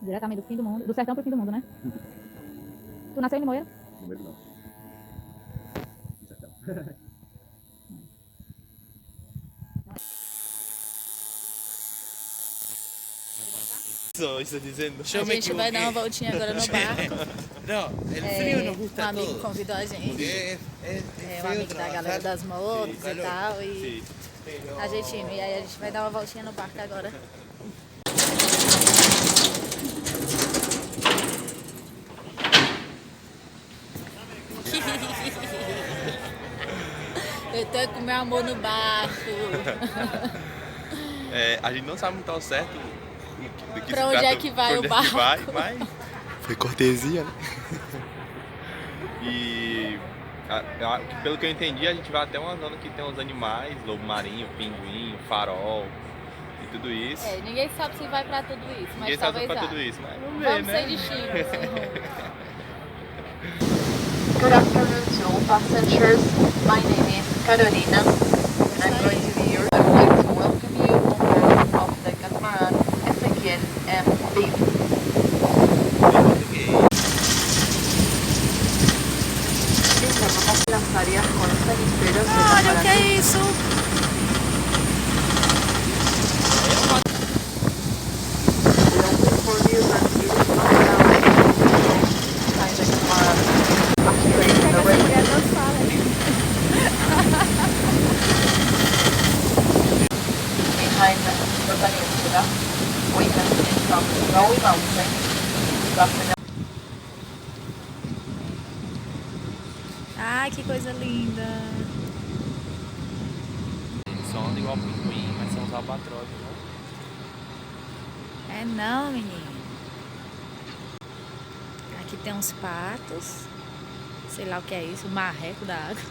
Diretamente do fim do mundo, do sertão pro fim do mundo, né? Tu nasceu em Limoeiro? Limoeiro não. No sertão. Estou dizendo. A gente vai dar uma voltinha agora no barco. Não, é frio, não gusta Um amigo todo. convidou a gente. É Um amigo da galera das motos e tal. E a gente indo. E aí a gente vai dar uma voltinha no barco agora. Eu tô com meu amor no barco. A gente não sabe muito ao certo do que Pra se onde trata, é que vai pra onde o é que vai, barco? mas foi cortesia, né? E pelo que eu entendi, a gente vai até uma zona que tem uns animais, lobo marinho, pinguim, farol e tudo isso. Ninguém sabe se vai pra tudo isso, mas Ninguém sabe talvez pra vá. tudo isso, mas vamos ver, Vamos né? sem destino, sem rumo. Good afternoon to all passengers. My name is Carolina and I'm going to be your guide to welcome you on board of the catamaran Ezequiel and Visto. Informamos que las áreas costeras del Olha o que é isso! Behind the peninsula, we can see some snowy mountains. Ai, que coisa linda! Eles são andam igual pinguim, mas são os albatrozes, né? É não, menino. Aqui tem uns patos. Sei lá o que é isso, o marreco da água.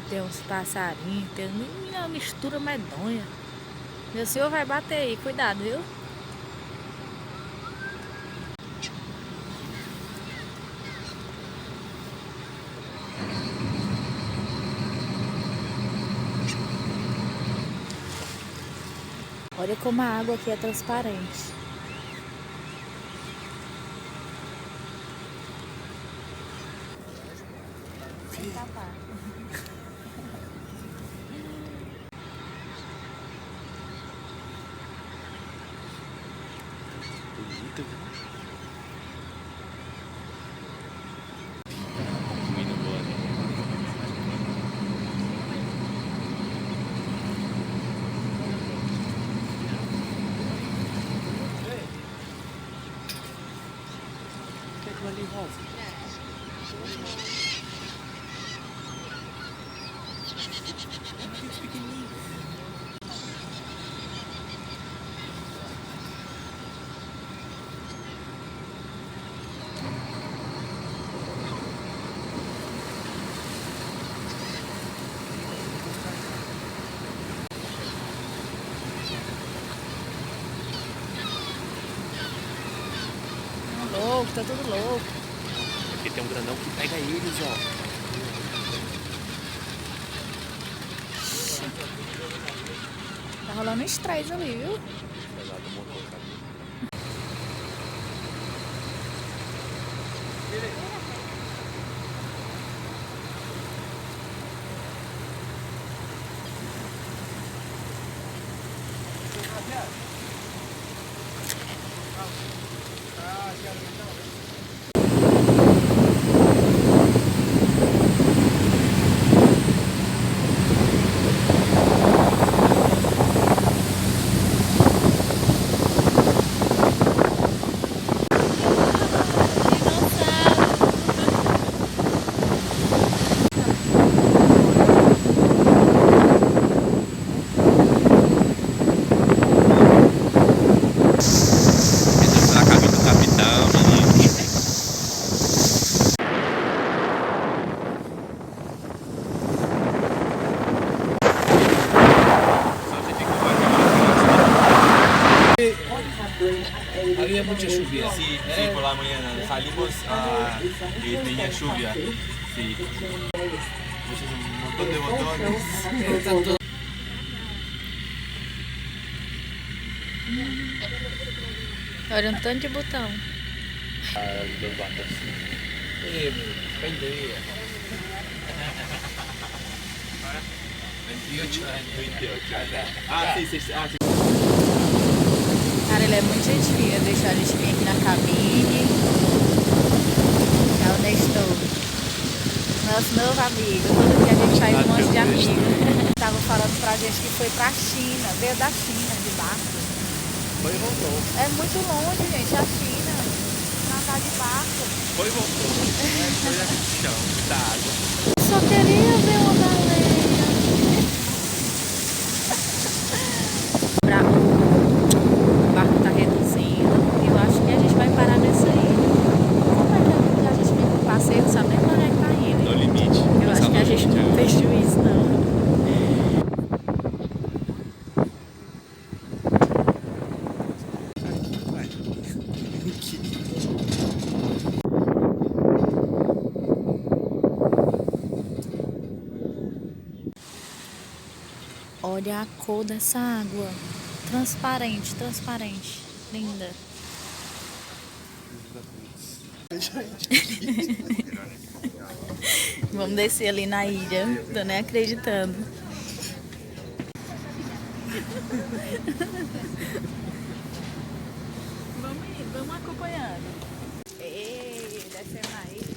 Tem uns passarinhos, tem uma mistura medonha. Meu senhor vai bater aí, cuidado, viu? Olha como a água aqui é transparente. Sem tapar. Bonito, viu? Muito boa, né? O que é aquilo ali rosa? Louco, tá tudo louco. Aqui tem um grandão que pega eles, ó. Tá rolando estresse ali, viu? Pesado do motor, sabe? Entramos na cabine do capitão, menino. Había mucha lluvia. Sí, sí, por la mañana salimos y tenía lluvia. Sí. Un montón de botones. Están todos Olha um tanto de botão. Dos barcos. Pendeia. 28 anos. 28 anos. Ah, sim. Cara, ele é muito gente fina. Deixou a gente vir aqui na cabine. É o Nestor. Nosso novo amigo. Todo dia a gente faz um monte de amigos. Tava falando pra gente que foi pra China. Veio da China, de barco. Foi e voltou. É muito longe, gente, a China. Nadar de barco. Foi e voltou. Foi aqui no chão, da água. Só queria ver uma baleia. O barco tá reduzindo. Eu acho que a gente vai parar nessa ilha. Como é que a gente vem pro passeio? Não sabe nem pra onde é que tá indo. No limite. Eu acho que a gente não fez juízo, não. Olha a cor dessa água. Transparente, transparente. Linda. Vamos descer ali na ilha. Tô nem acreditando. Vamos acompanhando. Ei, descendo na ilha.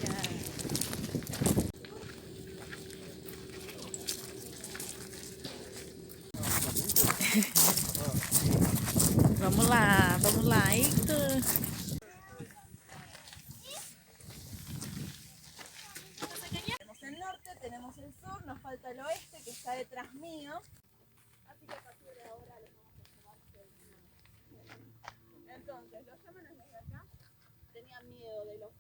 Vamos lá, eita. Tenemos el norte, tenemos el sur, nos falta el oeste que está detrás mío. Así que a partir de ahora les vamos a tomar el... Entonces, los llaman desde acá. Tenían miedo de los...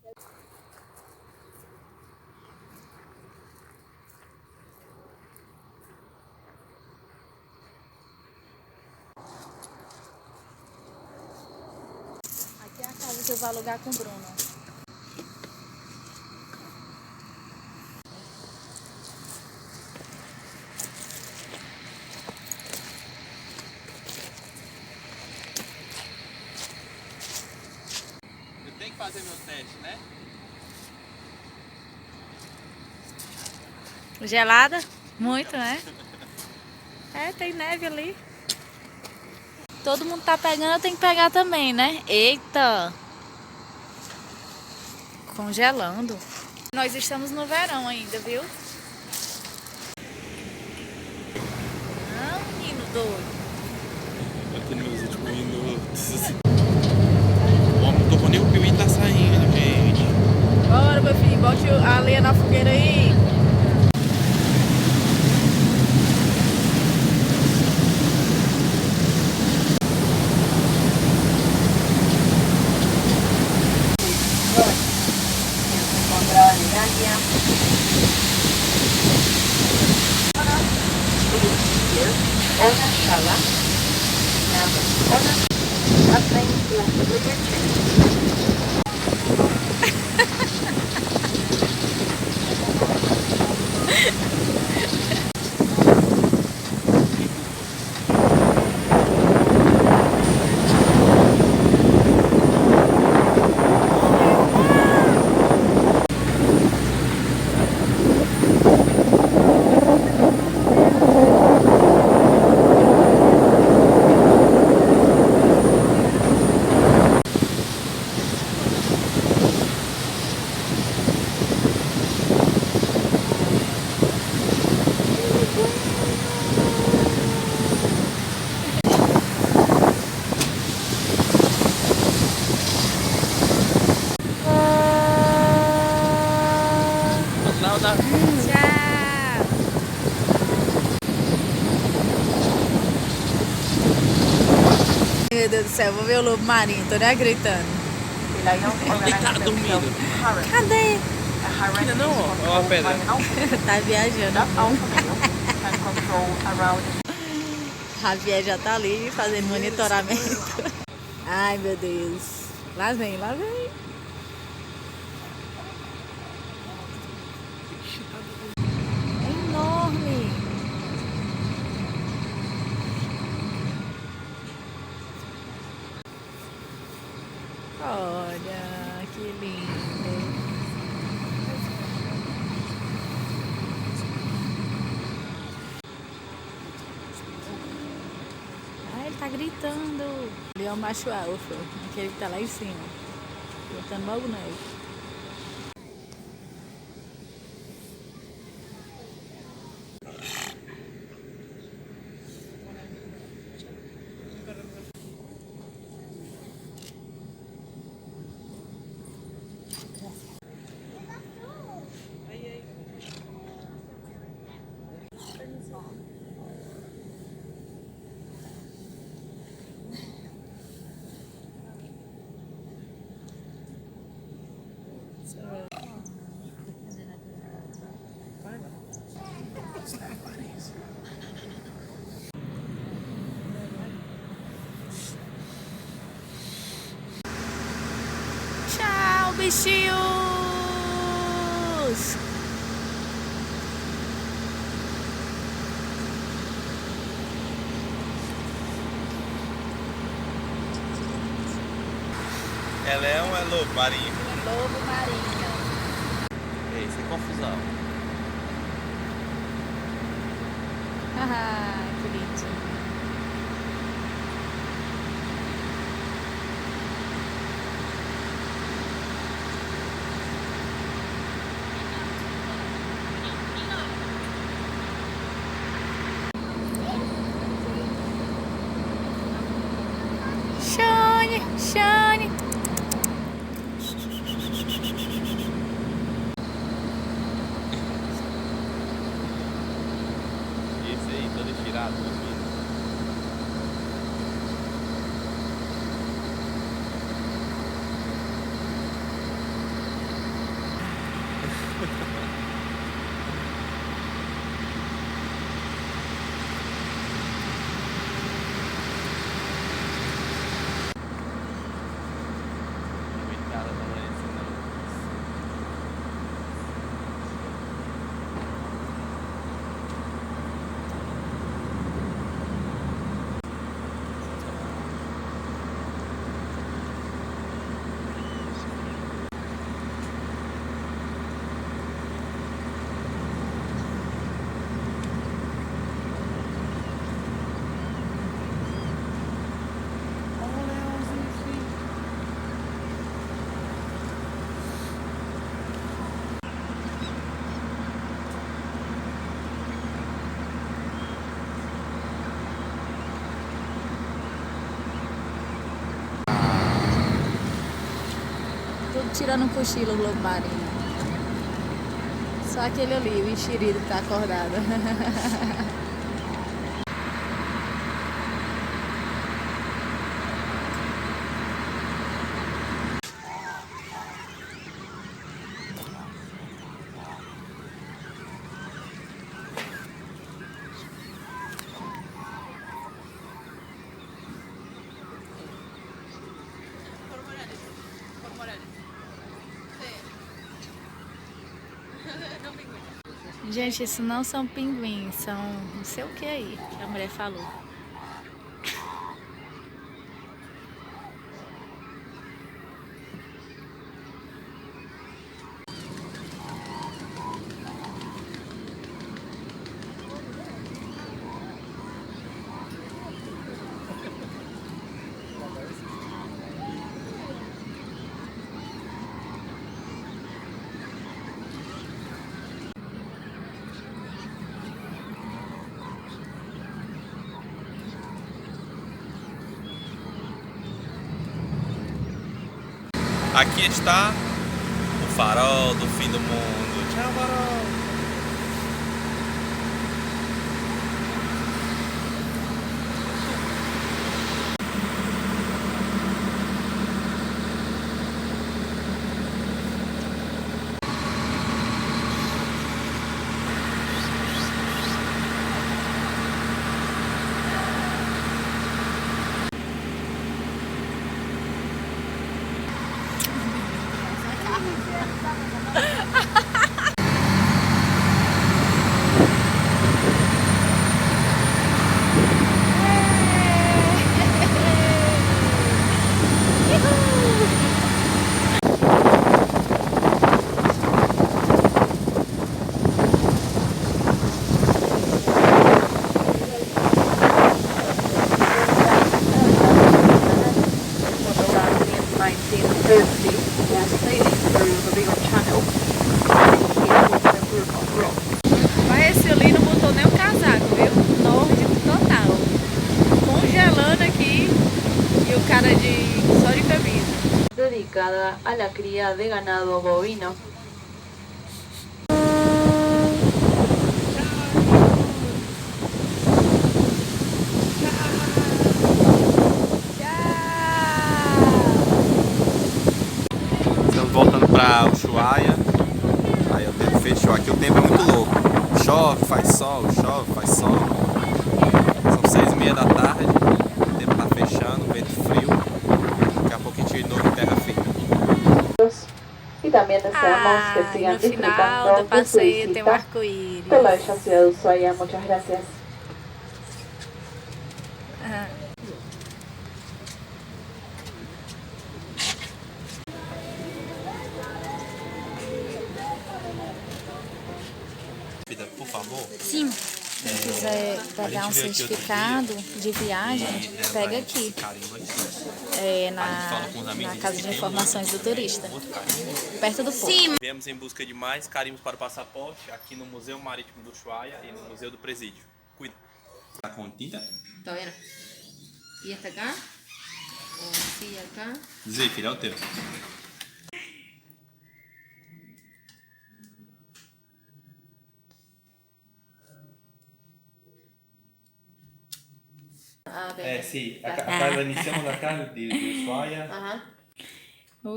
Aqui é a casa que eu vou alugar com o Bruno. Eu tenho que fazer meu teste, né? Gelada? Muito, né? É, tem neve ali. Todo mundo tá pegando, eu tenho que pegar também, né? Eita! Congelando. Nós estamos no verão ainda, viu? Ah, menino doido. Aqui nos últimos minutos. O homem não tocou nem o pio e tá saindo, gente. Bora, meu filho, bote a lenha na fogueira aí. Tchau! Meu Deus do céu, vou ver o lobo marinho, tô nem acreditando. Ele tá dormindo. Cadê? Ainda não, ó a pedra. Tá viajando. Javier já tá ali fazendo monitoramento. Ai, meu Deus. Lá vem, lá vem. É enorme. Olha, que lindo. Ah, ele tá gritando. Ali é o macho alfa, aquele que tá lá em cima, botando logo neve. Tchau, bichinhos! É leão ou é lobo marinho? Lobo marinho. Ei, sem confusão. Haha, que lindo. Shane, Shane. E esse aí, todo estirado, dormindo. Coitada da mulher, assim, não. Tudo tirando um cochilo, o lobo marinho. Só aquele ali, o enxerido que tá acordado. Gente, isso não são pinguins, são não sei o que aí que a mulher falou. Aqui está o farol do fim do mundo. Tchau, farol! cara só de camisa. Dedicada a la cría de ganado bovino. Estamos voltando pra Ushuaia. Aí o tempo fechou. Aqui o tempo é muito louco. Chove, faz sol, chove, faz sol. São 6h30 da tarde. O tempo tá fechando, vento frio. Daqui a pouco a gente de novo em terra firme. Y también deseamos que sigan no final disfrutando do de su passeio tem um visita arco-íris. por la bella ciudad de Ushuaia. Muchas gracias. Por favor. Sim. Se quiser pegar um certificado de viagem, pega aqui. Na Casa de Informações do Turista. Perto do porto. Sim. Viemos em busca de mais carimbos para o passaporte aqui no Museu Marítimo do Ushuaia e no Museu do Presídio. Cuida. Tá com tinta? Todavía no. ¿Y hasta acá? ¿O sí, acá? Zé, filho, é o teu. Sim. Acá iniciamos acá de Ushuaia. Ajá.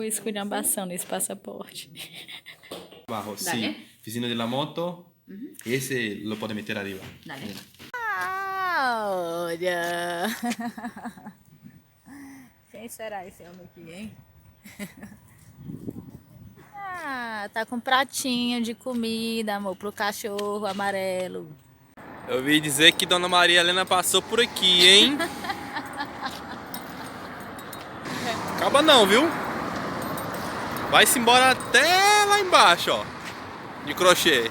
Esculhambação nesse passaporte. Abajo, sí. Oficina de la moto. Ese lo puede meter arriba. Dale. Olha! Quem será esse homem aqui, hein? Tá com pratinho de comida, amor, pro cachorro amarelo. Eu ouvi dizer que Dona Maria Helena passou por aqui, hein? Acaba não, viu? Vai-se embora até lá embaixo, ó. De crochê.